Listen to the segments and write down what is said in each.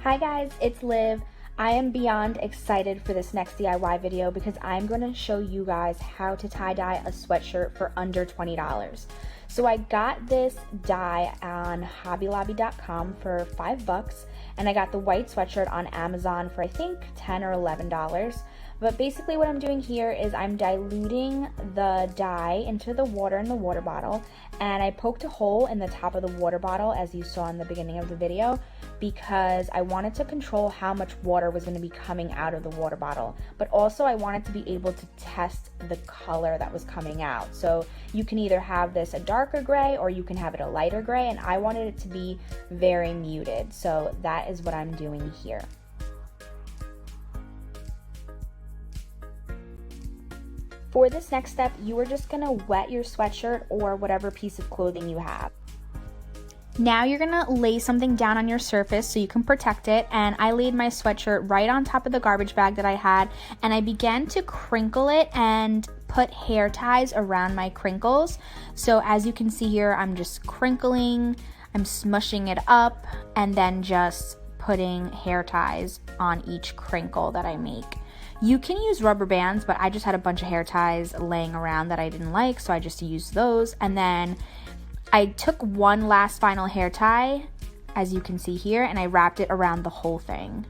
Hi guys, it's Liv. I am beyond excited for this next DIY video because I'm going to show you guys how to tie-dye a sweatshirt for under $20. So I got this dye on hobbylobby.com for $5 and I got the white sweatshirt on Amazon for I think $10 or $11. But basically what I'm doing here is I'm diluting the dye into the water in the water bottle, and I poked a hole in the top of the water bottle as you saw in the beginning of the video because I wanted to control how much water was going to be coming out of the water bottle, but also I wanted to be able to test the color that was coming out. So you can either have this a darker gray or you can have it a lighter gray, and I wanted it to be very muted, so that is what I'm doing here. For this next step, you are just going to wet your sweatshirt or whatever piece of clothing you have. Now you're going to lay something down on your surface so you can protect it, and I laid my sweatshirt right on top of the garbage bag that I had, and I began to crinkle it and put hair ties around my crinkles. So as you can see here, I'm just crinkling, I'm smushing it up, and then just putting hair ties on each crinkle that I make. You can use rubber bands, but I just had a bunch of hair ties laying around that I didn't like, so I just used those. And then I took one last final hair tie, as you can see here, and I wrapped it around the whole thing.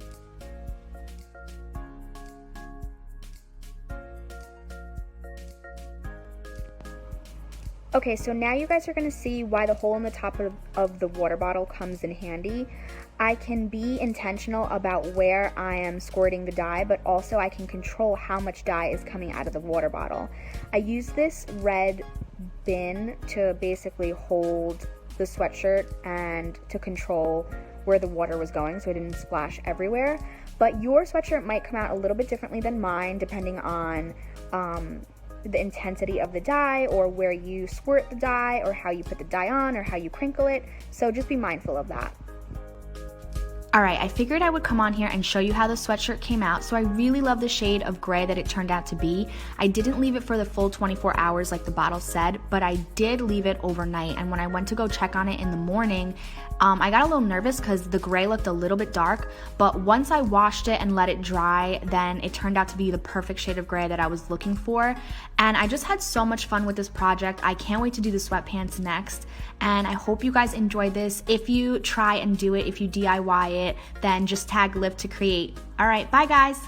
Okay, so now you guys are going to see why the hole in the top of the water bottle comes in handy. I can be intentional about where I am squirting the dye, but also I can control how much dye is coming out of the water bottle. I use this red bin to basically hold the sweatshirt and to control where the water was going so it didn't splash everywhere. But your sweatshirt might come out a little bit differently than mine depending on the intensity of the dye, or where you squirt the dye, or how you put the dye on, or how you crinkle it. So just be mindful of that. Alright, I figured I would come on here and show you how the sweatshirt came out. So I really love the shade of gray that it turned out to be. I didn't leave it for the full 24 hours like the bottle said, but I did leave it overnight. And when I went to go check on it in the morning, I got a little nervous because the gray looked a little bit dark, but once I washed it and let it dry, then it turned out to be the perfect shade of gray that I was looking for. And I just had so much fun with this project. I can't wait to do the sweatpants next, and I hope you guys enjoyed this. If you try and do it, if you DIY it, then just tag Liv to create. All right, bye guys.